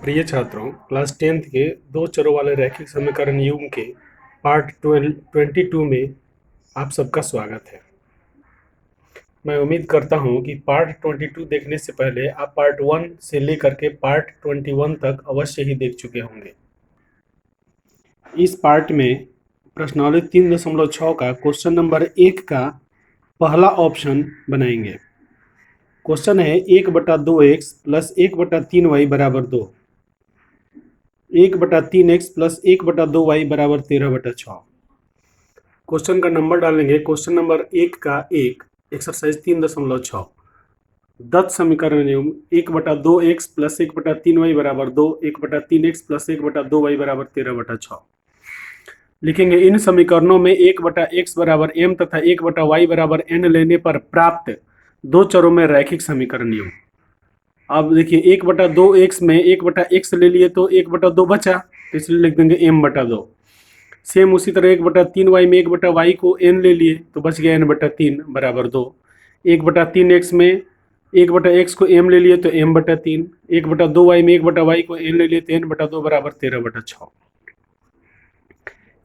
प्रिय छात्रों, class 10th के दो चरों वाले रैखिक समीकरण युग्म के पार्ट 22 में आप सबका स्वागत है। मैं उम्मीद करता हूं कि पार्ट 22 देखने से पहले आप पार्ट 1 से लेकर के पार्ट 21 तक अवश्य ही देख चुके होंगे। इस पार्ट में प्रश्नावली 3.6 का क्वेश्चन नंबर 1 का पहला ऑप्शन बनाएंगे। क्वेश्चन है 1/2x प्लस 1/3y बराबर 2, 1/3x प्लस 1/2y बराबर 13/6। क्वेश्चन का नंबर डालेंगे। क्वेश्चन नंबर 1 का 1, एक्सरसाइज 3.6। दत्त समीकरण एवं 1/2x प्लस 1/3y बराबर 2, 1/3x प्लस 1/2y बराबर 13/6। लिखेंगे इन समीकरणों में 1/x बराबर m तथा 1/y बराबर n लेने पर प्राप्त दो चरों में रैखिक समीकरण युग्म। अब देखिए 1/2x में 1/x ले लिए तो 1/2 बचा, तो इसलिए लिख देंगे m/2। सेम उसी तरह 1/3y में 1/y को n ले लिए तो बच गया n/3 बराबर 2। 1/3x में 1/x को m ले लिए तो m/3, 1/2y में 1/y को n ले लिए तो n/2 बराबर 13/6।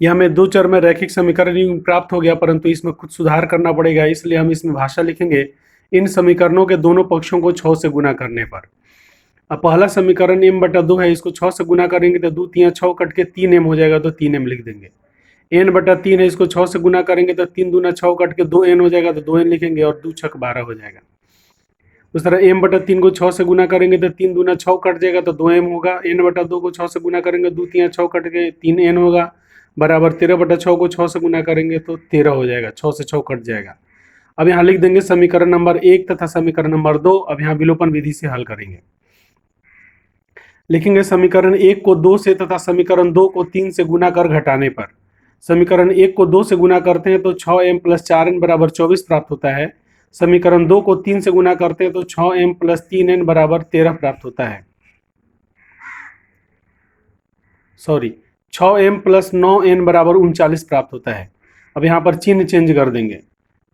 यह हमें दो चर में रैखिक समीकरण प्राप्त हो गया, परंतु इसमें कुछ सुधार करना पड़ेगा, इसलिए हम इसमें भाषा लिखेंगे इन समीकरणों के दोनों पक्षों को 6 से गुना करने पर। अब पहला समीकरण m/2 है, इसको 6 से गुना करेंगे तो 2 3 6 कट के 3m हो जाएगा, तो 3m लिख देंगे। n/3 है, इसको 6 से गुना करेंगे तो 3 दूना 6 कट के 2n हो जाएगा, तो 2n लिखेंगे और 2 6 12 हो जाएगा। उस तरह m/3 को 6 से गुना करेंगे तो 3 दूना 6 कट जाएगा, तो 2m होगा। n/2 को 6 से गुना करेंगे 2 3 6 कट के 3n होगा, बराबर 13/6 को 6 से गुना करेंगे तो 13 हो जाएगा, 6 से 6 कट जाएगा। अब यहाँ लिख देंगे समीकरण नंबर 1 तथा समीकरण नंबर 2। अब यहाँ विलोपन विधि से हल करेंगे। लिखेंगे समीकरण 1 को 2 से तथा समीकरण 2 को 3 से गुना कर घटाने पर। समीकरण 1 को 2 से गुना करते हैं तो 6m प्लस 4n बराबर 24 प्राप्त होता है। समीकरण 2 को 3 से गुना करते हैं तो 6m प्लस 3n बराबर 13 प्राप्त होता है। 6m प्लस 9n बराबर 39 प्राप्त होता है। अब यहाँ पर चिन्ह चेंज कर देंगे।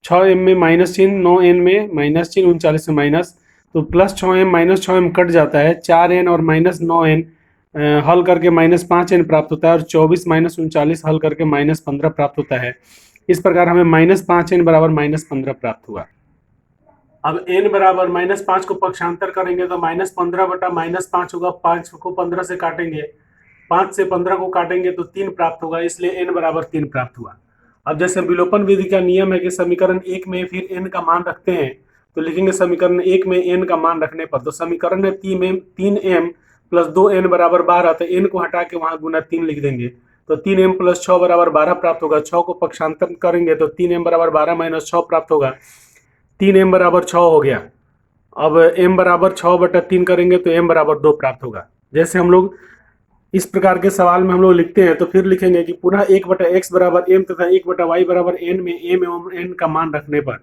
6m में माइनस चिन्ह, 9n में माइनस चिन्ह, 39 में माइनस, तो plus 6m minus 6m cut जाता है। 4n और माइनस 9n हल करके माइनस 5n प्राप्त होता है, और 24 माइनस 39 हल करके माइनस 15 प्राप्त होता है। इस प्रकार हमें माइनस 5n बराबर माइनस 15 प्राप्त हुआ। अब n बराबर माइनस 5 को पक्षांतर करेंगे तो माइनस 15 बटा माइनस 5 होगा। 5 को 15 से काटेंगे, 5 से 15 को काटेंगे तो 3 प्राप्त होगा, इसलिए n बराबर 3 प्राप्त हुआ। अब जैसे विलोपन विधि का नियम है कि समीकरण 1 में फिर n का मान रखते हैं, तो लिखेंगे समीकरण 1 में n का मान रखने पर। तो समीकरण है 3m प्लस 2n बराबर 12, तो n को हटा के वहां गुना 3 लिख देंगे, तो 3m प्लस 6 बराबर 12 प्राप्त होगा। 6 को पक्षांतर करेंगे तो 3m बराबर 12 माइनस 6 प्राप्त होगा, 3m बराबर 6 हो गया। अब m बराबर 6/3 करेंगे तो m बराबर 2 प्राप्त होगा। जैसे हम लोग इस प्रकार के सवाल में हम लोग लिखते हैं, तो फिर लिखेंगे कि पुनः 1/x बराबर m तथा 1/y बराबर n में m एवं n का मान रखने पर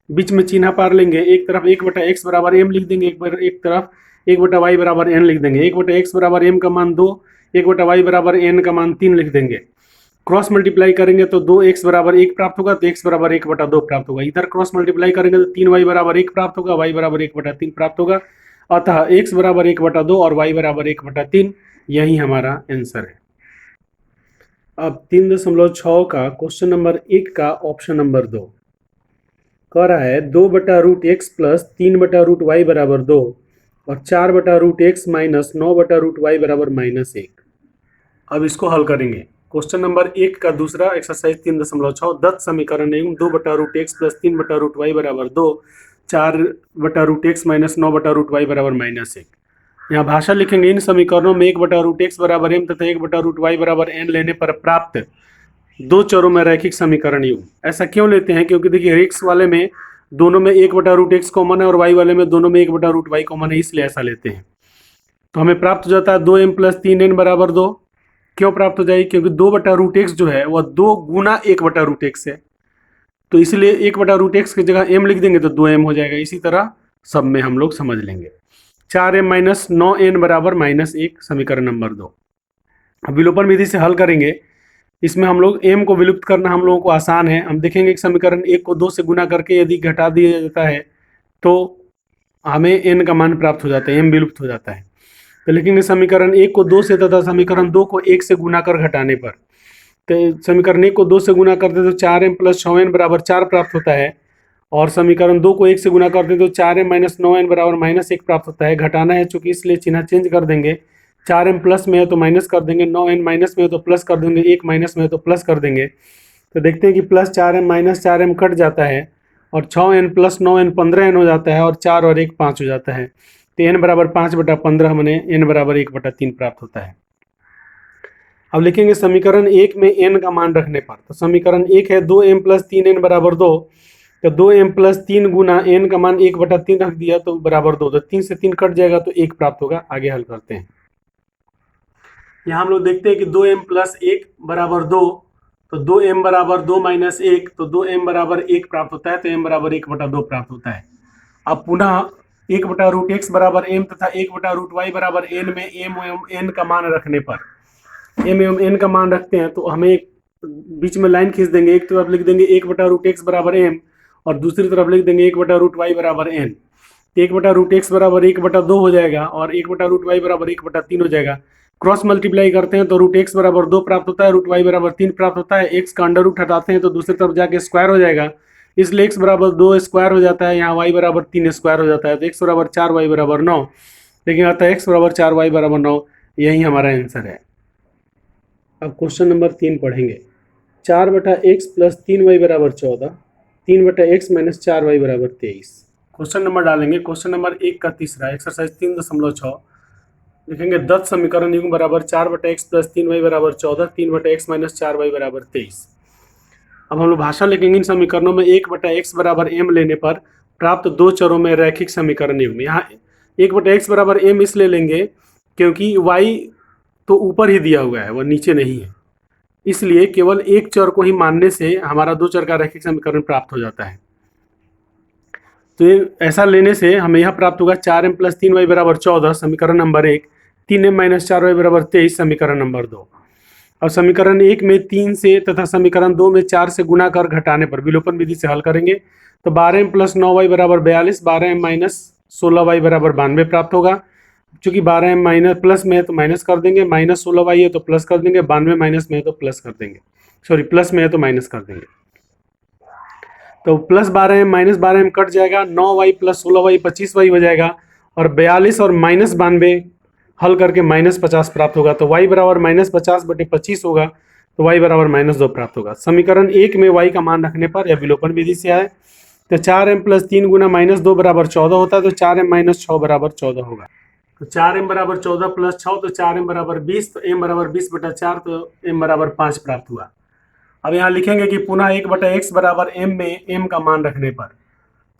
बीच में चिन्ह पार लेंगे। एक तरफ 1/x बराबर m लिख देंगे, एक तरफ 1/y बराबर n लिख देंगे। 1/x बराबर m का मान 2, 1/y बराबर n का मान 3 लिख देंगे। क्रॉस मल्टीप्लाई करेंगे तो 2x बराबर 1 प्राप्त होगा, तो x बराबर 1/2 प्राप्त होगा। इधर क्रॉस मल्टीप्लाई करेंगे तो 3y बराबर 1 प्राप्त होगा, y बराबर 1/3 प्राप्त होगा। अतः x बराबर 1/2 और y बराबर 1/3, यही हमारा आंसर है। अब 3.6 का क्वेश्चन नंबर 1 का ऑप्शन नंबर 2 कह रहा है 2/√x प्लस 3/√y बराबर 2 और 4/√x माइनस 9/√y बराबर -1। अब इसको हल करेंगे। क्वेश्चन नंबर 1 का दूसरा एक्सरसाइज 3.6 दत्त समीकरण एवं 2/√x प्लस 3/√y बराबर 2, 4/√x माइनस 9/√y बराबर -1। यहाँ भाषा लिखेंगे इन समीकरणों में 1/√x बराबर m तथा 1/√y बराबर n लेने पर प्राप्त दो चरों में रैखिक समीकरण युग्म। ऐसा क्यों लेते हैं? क्योंकि देखिए x वाले में दोनों में 1/√x कॉमन है और y वाले में दोनों में 1/√y कॉमन है, इसलिए ऐसा लेते हैं। तो हमें प्राप्त हो जाता है 2m प्लस 3n बराबर 2। क्यों प्राप्त हो जाएगी? क्योंकि 2/√x जो है वह 2 गुना 1/√x है, तो इसलिए 1/√x की जगह m लिख देंगे तो 2m हो जाएगा। इसी तरह सब में हम लोग समझ लेंगे। 4m माइनस 9n बराबर -1, समीकरण नंबर 2। अब विलोपन विधि से हल करेंगे। इसमें हम लोग m को विलुप्त करना हम लोगों को आसान है। हम देखेंगे कि समीकरण 1 को 2 से गुना करके यदि घटा दिया जाता है तो हमें n का मान प्राप्त हो जाता है, m विलुप्त हो जाता है। तो लिखेंगे समीकरण 1 को 2 से तथा समीकरण 2 को 1 से गुना कर घटाने पर। तो समीकरण 1 को 2 से गुना करते तो 4m प्लस 6n बराबर 4 प्राप्त होता है, और समीकरण 2 को 1 से गुना करते तो 4m माइनस 9n बराबर -1 प्राप्त होता है। घटाना है चूंकि, इसलिए चिन्ह चेंज कर देंगे। 4m प्लस में है तो माइनस कर देंगे, 9n माइनस में है तो प्लस कर देंगे, 1 माइनस में है तो प्लस कर देंगे। तो देखते हैं कि plus 4m minus 4m cut जाता है, और 6n प्लस 9n 15n हो जाता है, और 4 और 1 5 हो जाता है। तो n बराबर 5/15 मैंने n बराबर 1/3 प्राप्त होता है। अब लिखेंगे समीकरण 1 में n का मान रखने पर। तो समीकरण 1 है 2m प्लस 3n बराबर 2। तो 2m प्लस 3 गुना n का मान 1/3 रख दिया तो बराबर 2। तो 3 से 3 कट जाएगा तो 1 प्राप्त होगा। आगे हल करते हैं। यहाँ हम लोग देखते हैं कि 2m प्लस 1 बराबर 2, तो 2m बराबर 2 माइनस 1, तो 2m बराबर 1 प्राप्त होता है, तो m बराबर 1/2 प्राप्त होता है। अब पुनः 1/√x बराबर m तथा 1/√y बराबर n में m एवं n का मान रखने पर, m एवं n का मान रखते हैं तो हमें बीच में लाइन खींच देंगे। एक तरफ लिख देंगे 1/√x बराबर m, और दूसरी तरफ लिख देंगे 1/√y बराबर n। 1/√x बराबर 1/2 हो जाएगा, और 1/√y बराबर 1/3 हो जाएगा। क्रॉस मल्टीप्लाई करते हैं तो √x बराबर 2 प्राप्त होता है, √y बराबर 3 प्राप्त होता है। x का अंडर रूट हटाते हैं तो दूसरी तरफ जाके स्क्वायर हो जाएगा, इसलिए x बराबर 2 स्क्वायर हो जाता है, यहाँ y बराबर 3 स्क्वायर हो जाता है। तो x बराबर 4 y बराबर 9, लेकिन आता है x बराबर 4 y बराबर 9। यही हमारा आंसर है। अब क्वेश्चन नंबर 3 पढ़ेंगे। 4/x प्लस 3y बराबर 14, 3/x माइनस 4y बराबर 23। क्वेश्चन नंबर डालेंगे। क्वेश्चन नंबर 1 का तीसरा एक्सरसाइज 3.6 लिखेंगे। दत्त समीकरण युग्म बराबर 4/x प्लस 3y बराबर 14, 3/x माइनस 4y बराबर 23। अब हम लोग भाषा लिखेंगे इन समीकरणों में 1/x बराबर m लेने पर प्राप्त दो चरों में रैखिक समीकरण युग्म। यहाँ 1/x बराबर m इसलिए लेंगे क्योंकि y तो ऊपर ही दिया हुआ है, वह नीचे नहीं है, इसलिए केवल एक चर को ही मानने से हमारा दो चर का रैखिक समीकरण प्राप्त हो जाता है। तो ये ऐसा लेने से हमें यह प्राप्त होगा 4m प्लस 3y बराबर 14 समीकरण नंबर 1, 3m माइनस 4y बराबर 23 समीकरण नंबर 2। और समीकरण 1 में 3 से तथा समीकरण 2 में 4 से गुना कर घटाने पर विलोपन विधि से हल करेंगे। तो 12m प्लस 9y बराबर 42, 12m माइनस 16y बराबर 92 प्राप्त होगा। चूंकि 12m माइनस प्लस में है तो माइनस कर देंगे, माइनस 16y है तो प्लस कर देंगे, 92 माइनस में है तो प्लस कर देंगे, सॉरी प्लस में है तो माइनस कर देंगे। तो plus 12m minus 12m cut जाएगा, 9y प्लस 16y 25y हो जाएगा, और 42 और माइनस 92 हल करके -50 प्राप्त होगा। तो y बराबर -50/25 होगा, तो y बराबर -2 प्राप्त होगा। समीकरण 1 में y का मान रखने पर यह विलोपन विधि से आए। तो 4m प्लस 3 गुना -2 बराबर 14 होता है, तो 4m माइनस 6 बराबर 14 होगा। तो 4m बराबर 14 प्लस 6, तो 4m बराबर 20, तो m बराबर 20/4, तो m बराबर 5 प्राप्त हुआ। अब यहाँ लिखेंगे कि पुनः 1/x बराबर m में m का मान रखने पर।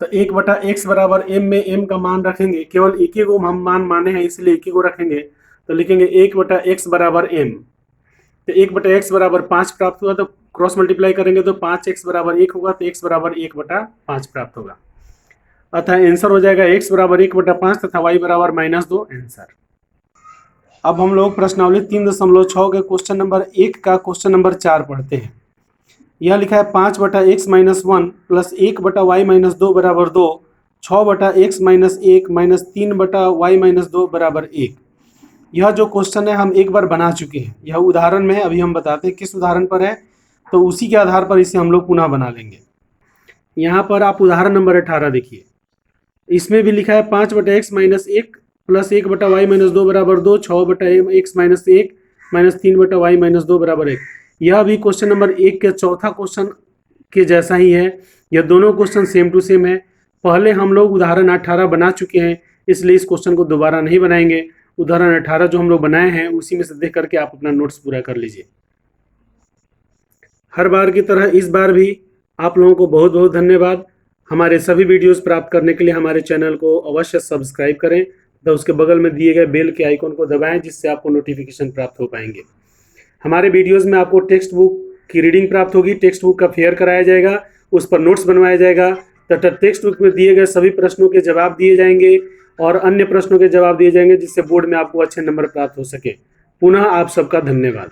तो 1/x बराबर m में m का मान रखेंगे, केवल एक ही को हम मान माने हैं इसलिए एक ही को रखेंगे। तो लिखेंगे 1/x बराबर m। तो 1/x बराबर 5 प्राप्त हुआ, तो क्रॉस मल्टीप्लाई करेंगे तो 5x बराबर 1 होगा, तो x बराबर 1/5 प्राप्त होगा। अतः आंसर हो जाएगा x बराबर 1/5 तथा y बराबर -2 आंसर। अब हम लोग प्रश्नावली 3.6 के क्वेश्चन नंबर 1 का क्वेश्चन नंबर 4 पढ़ते हैं। यह लिखा है 5/x minus 1 plus 1/y minus 2 बराबर 2, 6/x minus 1 minus 3/y minus 2 बराबर 1। यह जो क्वेश्चन है हम एक बार बना चुके हैं, यह उदाहरण में है। अभी हम बताते हैं किस उदाहरण पर है, तो उसी के आधार पर इसे हम लोग पुनः बना लेंगे। यहाँ पर आप उदाहरण नंबर 18 देखिए, इसमें भी लिखा है 5/x minus 1 plus 1/y minus 2 बराबर 2, 6/x minus 1 minus 3/y minus 2 बराबर 1। यह भी क्वेश्चन नंबर 1 के चौथा क्वेश्चन के जैसा ही है। यह दोनों क्वेश्चन सेम टू सेम है। पहले हम लोग उदाहरण 18 बना चुके हैं, इसलिए इस क्वेश्चन को दोबारा नहीं बनाएंगे। उदाहरण 18 जो हम लोग बनाए हैं उसी में से देख करके आप अपना नोट्स पूरा कर लीजिए। हर बार की तरह इस बार भी आप लोगों को बहुत बहुत धन्यवाद। हमारे सभी वीडियोस प्राप्त करने के लिए हमारे चैनल को अवश्य सब्सक्राइब करें, तो उसके बगल में दिए गए बेल के आइकन को दबाएं, जिससे आपको नोटिफिकेशन प्राप्त हो पाएंगे। हमारे वीडियोस में आपको टेक्स्ट बुक की रीडिंग प्राप्त होगी, टेक्स्ट बुक का फेयर कराया जाएगा, उस पर नोट्स बनवाया जाएगा तथा टेक्स्ट बुक में दिए गए सभी प्रश्नों के जवाब दिए जाएंगे और अन्य प्रश्नों के जवाब दिए जाएंगे, जिससे बोर्ड में आपको अच्छे नंबर प्राप्त हो सके। पुनः आप सबका धन्यवाद।